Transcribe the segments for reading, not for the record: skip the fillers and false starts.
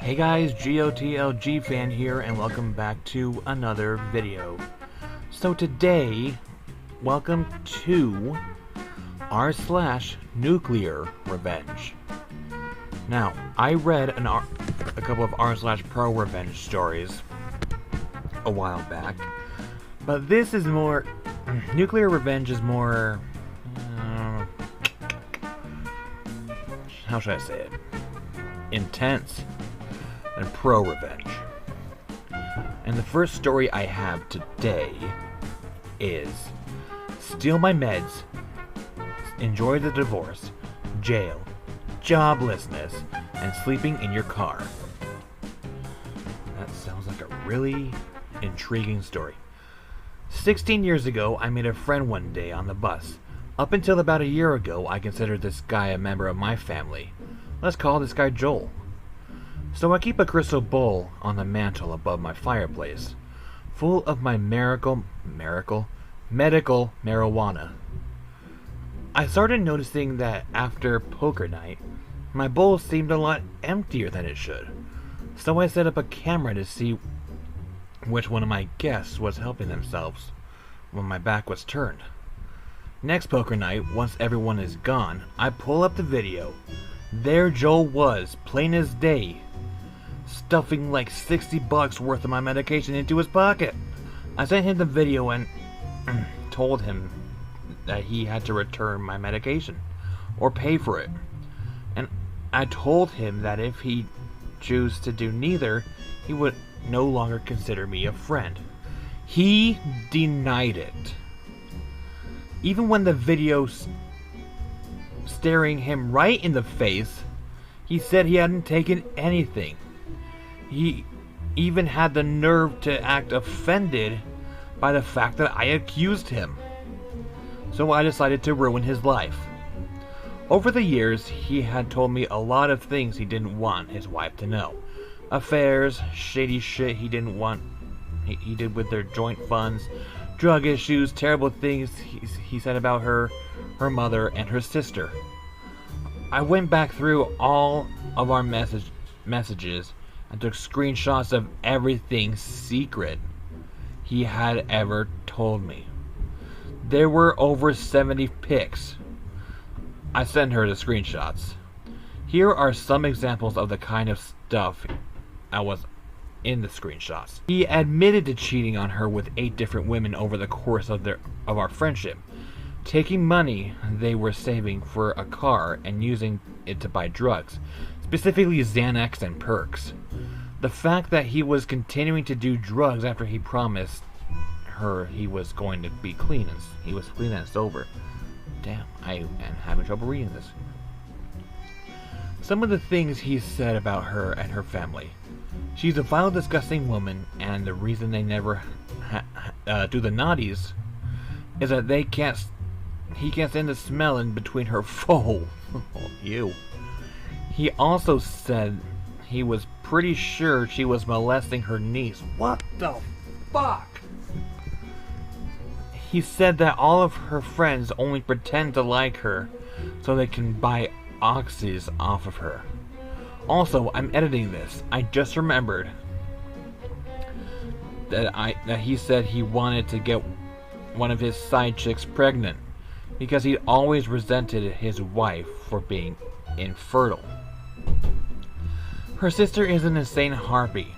Hey guys, GOTLG fan here, and welcome back to another video. So today, welcome to r/NuclearRevenge. Now, I read a couple of r/Pro Revenge stories a while back, but this is more, NuclearRevenge is more, how should I say it? Intense and Pro Revenge. And the first story I have today is steal my meds, enjoy the divorce, jail, joblessness, and sleeping in your car. That sounds like a really intriguing story. 16 years ago, I made a friend one day on the bus. Up until about a year ago, I considered this guy a member of my family. Let's call this guy Joel. So I keep a crystal bowl on the mantle above my fireplace, full of my medical marijuana. I started noticing that after poker night, my bowl seemed a lot emptier than it should. So I set up a camera to see which one of my guests was helping themselves when my back was turned. Next poker night, once everyone is gone, I pull up the video. There Joel was, plain as day, stuffing like $60 worth of my medication into his pocket. I sent him the video and told him that he had to return my medication or pay for it. And I told him that if he chose to do neither, he would no longer consider me a friend. He denied it. Even when the video staring him right in the face, he said he hadn't taken anything. He even had the nerve to act offended by the fact that I accused him. So I decided to ruin his life. Over the years, he had told me a lot of things he didn't want his wife to know. Affairs, shady shit he didn't want he did with their joint funds, drug issues, terrible things he said about her mother, and her sister. I went back through all of our messages and took screenshots of everything secret he had ever told me. There were over 70 pics. I sent her the screenshots. Here are some examples of the kind of stuff I was in the screenshots. He admitted to cheating on her with 8 different women over the course of our friendship, taking money they were saving for a car and using it to buy drugs, specifically Xanax and Perks. The fact that he was continuing to do drugs after he promised her he was going to be clean and he was clean and sober. Damn, I am having trouble reading this. Some of the things he said about her and her family. She's a vile, disgusting woman, and the reason they never do the naughties is that he can't stand the smell in between her Oh, ew. He also said he was pretty sure she was molesting her niece. What the fuck? He said that all of her friends only pretend to like her so they can buy oxys off of her. Also, I'm editing this. I just remembered that he said he wanted to get one of his side chicks pregnant because he'd always resented his wife for being infertile. Her sister is an insane harpy.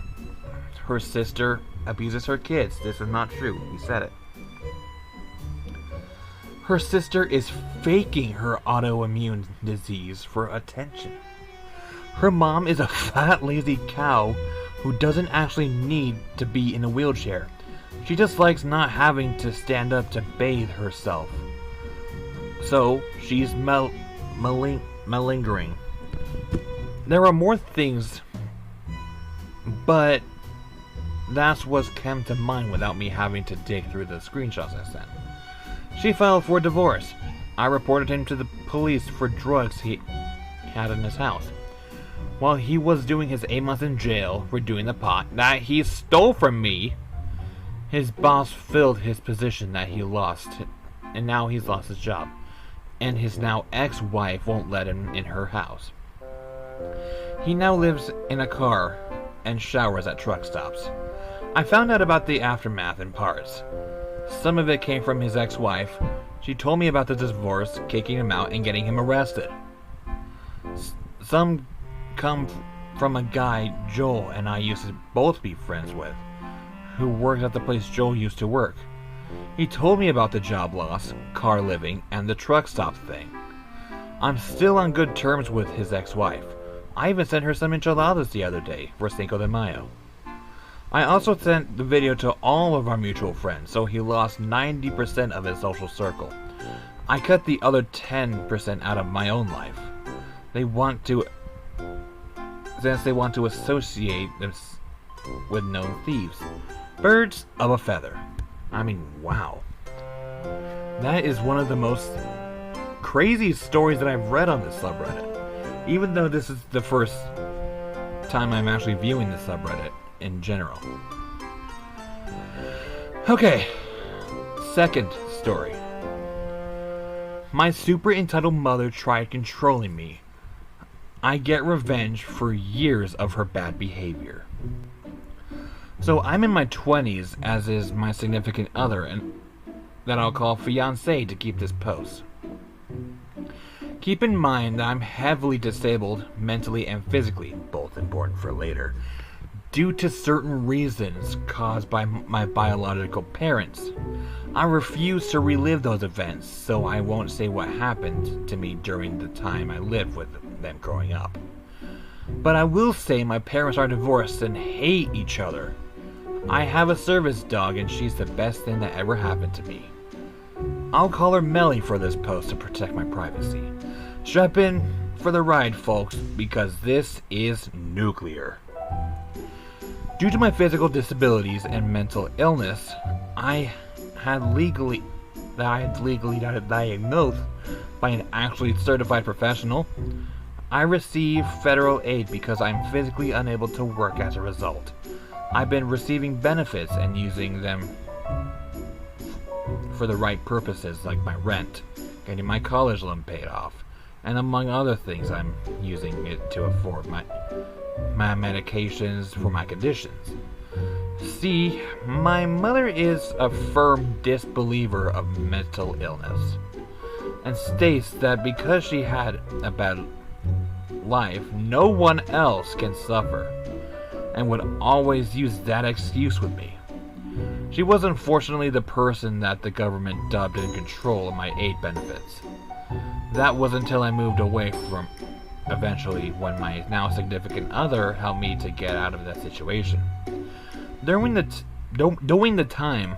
Her sister abuses her kids. This is not true. He said it. Her sister is faking her autoimmune disease for attention. Her mom is a fat, lazy cow who doesn't actually need to be in a wheelchair. She just likes not having to stand up to bathe herself. So, she's malingering. There are more things, but that's what came to mind without me having to dig through the screenshots I sent. She filed for divorce. I reported him to the police for drugs he had in his house. While he was doing his 8 months in jail for doing the pot that he stole from me, his boss filled his position that he lost, and now he's lost his job. And his now ex-wife won't let him in her house. He now lives in a car and showers at truck stops. I found out about the aftermath in parts. Some of it came from his ex-wife. She told me about the divorce, kicking him out, and getting him arrested. Some come from a guy Joel and I used to both be friends with, who worked at the place Joel used to work. He told me about the job loss, car living, and the truck stop thing. I'm still on good terms with his ex-wife. I even sent her some enchiladas the other day for Cinco de Mayo. I also sent the video to all of our mutual friends, so he lost 90% of his social circle. I cut the other 10% out of my own life. Since they want to associate them with known thieves. Birds of a feather. I mean, wow. That is one of the most crazy stories that I've read on this subreddit. Even though this is the first time I'm actually viewing the subreddit in general. Okay, second story. My super entitled mother tried controlling me. I get revenge for years of her bad behavior. So I'm in my 20s, as is my significant other, and that I'll call fiancé to keep this post. Keep in mind that I'm heavily disabled, mentally and physically, both important for later, due to certain reasons caused by my biological parents. I refuse to relive those events, so I won't say what happened to me during the time I lived with them growing up. But I will say my parents are divorced and hate each other. I have a service dog and she's the best thing that ever happened to me. I'll call her Melly for this post to protect my privacy. Strap in for the ride, folks, because this is nuclear. Due to my physical disabilities and mental illness, I had legally diagnosed by an actually certified professional. I receive federal aid because I'm physically unable to work as a result. I've been receiving benefits and using them for the right purposes, like my rent, getting my college loan paid off, and among other things, I'm using it to afford my medications for my conditions. See, my mother is a firm disbeliever of mental illness, and states that because she had a bad life, no one else can suffer, and would always use that excuse with me. She was unfortunately the person that the government dubbed in control of my aid benefits. That was until I moved away from eventually when my now significant other helped me to get out of that situation. During the time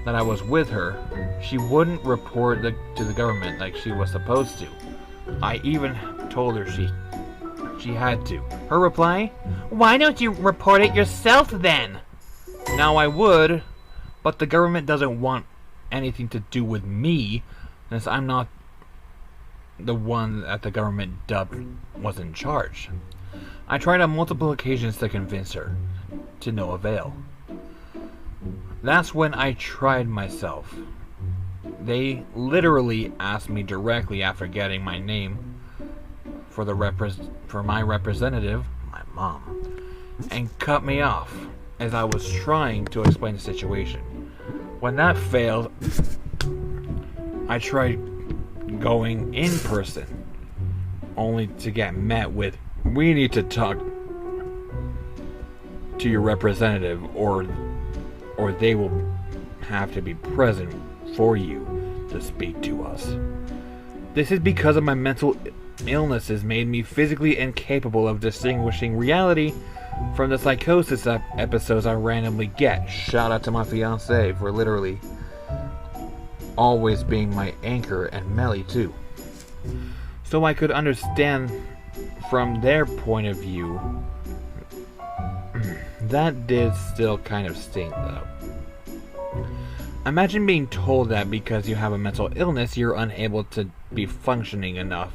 that I was with her, she wouldn't report to the government like she was supposed to. I even told her she had to. Her reply, "Why don't you report it yourself then?" Now I would, but the government doesn't want anything to do with me, since I'm not the one that the government dubbed was in charge. I tried on multiple occasions to convince her, to no avail. That's when I tried myself. They literally asked me directly after getting my name for my representative, my mom, and cut me off as I was trying to explain the situation. When that failed, I tried going in person, only to get met with, "We need to talk to your representative or they will have to be present for you to speak to us." This is because of my mental illnesses made me physically incapable of distinguishing reality from the psychosis episodes I randomly get. Shout out to my fiance for literally always being my anchor, and Melly too. So I could understand from their point of view. That did still kind of sting though. Imagine being told that because you have a mental illness, you're unable to be functioning enough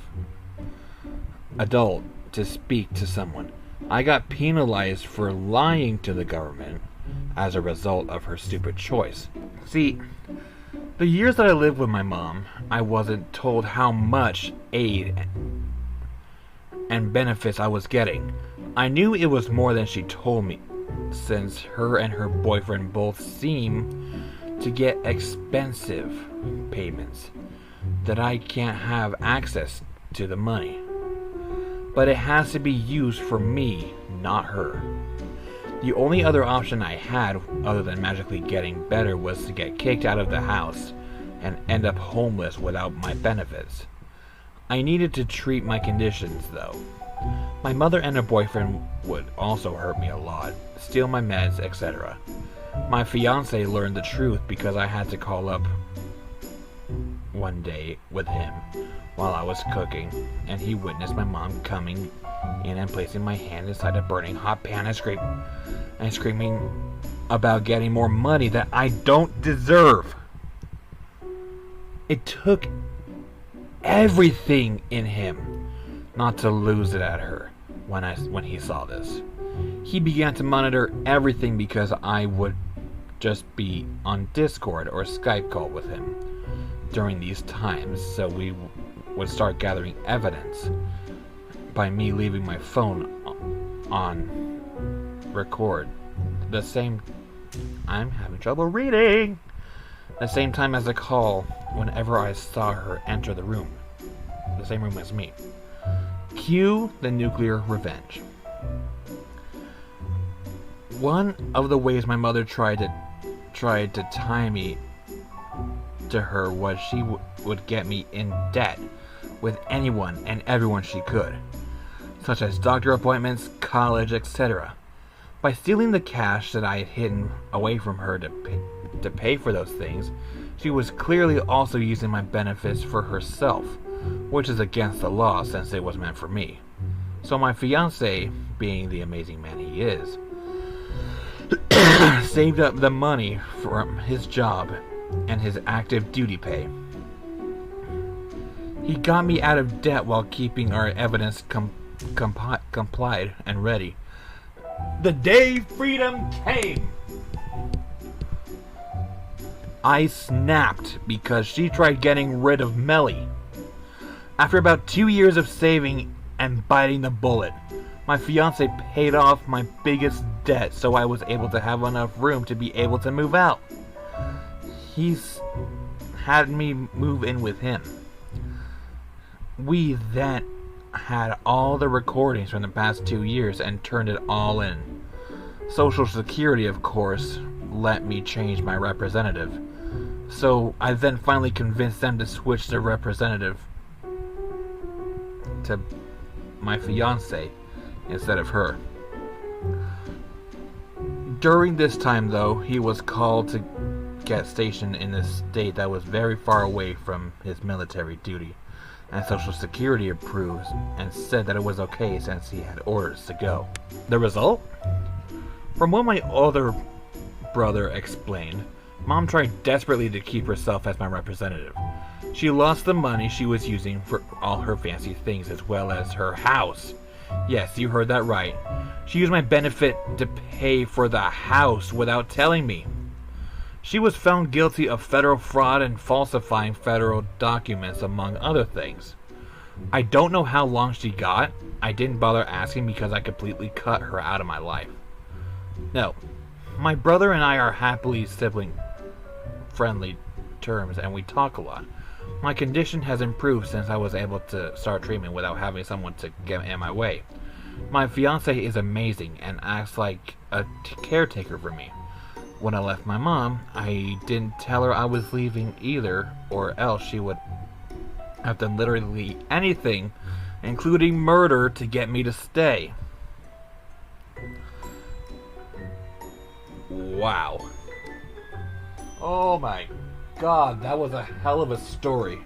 adult to speak to someone. I got penalized for lying to the government as a result of her stupid choice. See, the years that I lived with my mom, I wasn't told how much aid and benefits I was getting. I knew it was more than she told me, since her and her boyfriend both seem to get expensive payments, that I can't have access to the money. But it has to be used for me, not her. The only other option I had, other than magically getting better, was to get kicked out of the house and end up homeless without my benefits. I needed to treat my conditions, though. My mother and her boyfriend would also hurt me a lot, steal my meds, etc. My fiance learned the truth because I had to call up one day with him while I was cooking, and he witnessed my mom coming in and placing my hand inside a burning hot pan and screaming about getting more money that I don't deserve. It took everything in him not to lose it at her when he saw this. He began to monitor everything because I would just be on Discord or Skype call with him during these times, so we would start gathering evidence by me leaving my phone on record I'm having trouble reading the same time as the call whenever I saw her enter the room, the same room as me. Cue the nuclear revenge. One of the ways my mother tried to tie me to her was she would get me in debt with anyone and everyone she could, such as doctor appointments, college, etc. By stealing the cash that I had hidden away from her to pay for those things, she was clearly also using my benefits for herself, which is against the law since it was meant for me. So my fiance, being the amazing man he is, saved up the money from his job and his active duty pay. He got me out of debt while keeping our evidence complied and ready. The day freedom came, I snapped because she tried getting rid of Melly. After about 2 years of saving and biting the bullet, my fiance paid off my biggest debt so I was able to have enough room to be able to move out. He's had me move in with him. We then had all the recordings from the past 2 years and turned it all in. Social Security, of course, let me change my representative. So I then finally convinced them to switch the representative to my fiance instead of her. During this time, though, he was called to get stationed in a state that was very far away from his military duty, and Social Security approved and said that it was okay since he had orders to go. The result? From what my other brother explained, Mom tried desperately to keep herself as my representative. She lost the money she was using for all her fancy things as well as her house. Yes, you heard that right. She used my benefit to pay for the house without telling me. She was found guilty of federal fraud and falsifying federal documents, among other things. I don't know how long she got. I didn't bother asking because I completely cut her out of my life. No, my brother and I are happily sibling-friendly terms and we talk a lot. My condition has improved since I was able to start treatment without having someone to get in my way. My fiance is amazing and acts like a caretaker for me. When I left my mom, I didn't tell her I was leaving either, or else she would have done literally anything, including murder, to get me to stay. Wow. Oh my God, that was a hell of a story.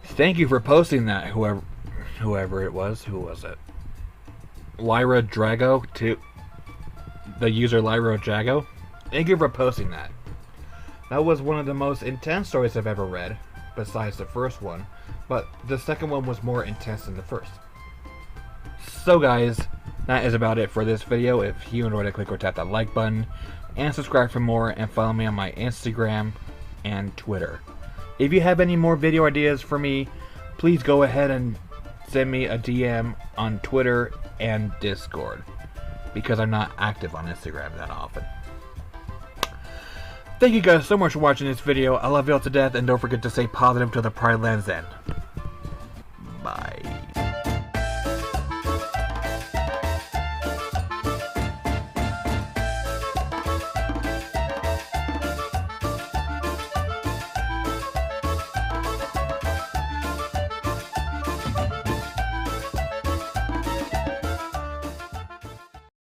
Thank you for posting that, whoever it was. Who was it? Lyra Drago, to the user Lyra Drago. Thank you for posting that. That was one of the most intense stories I've ever read, besides the first one, but the second one was more intense than the first. So guys, that is about it for this video. If you enjoyed it, click or tap that like button, and subscribe for more, and follow me on my Instagram and Twitter. If you have any more video ideas for me, please go ahead and send me a DM on Twitter and Discord, because I'm not active on Instagram that often. Thank you guys so much for watching this video. I love you all to death, and don't forget to stay positive till the Pride lands end.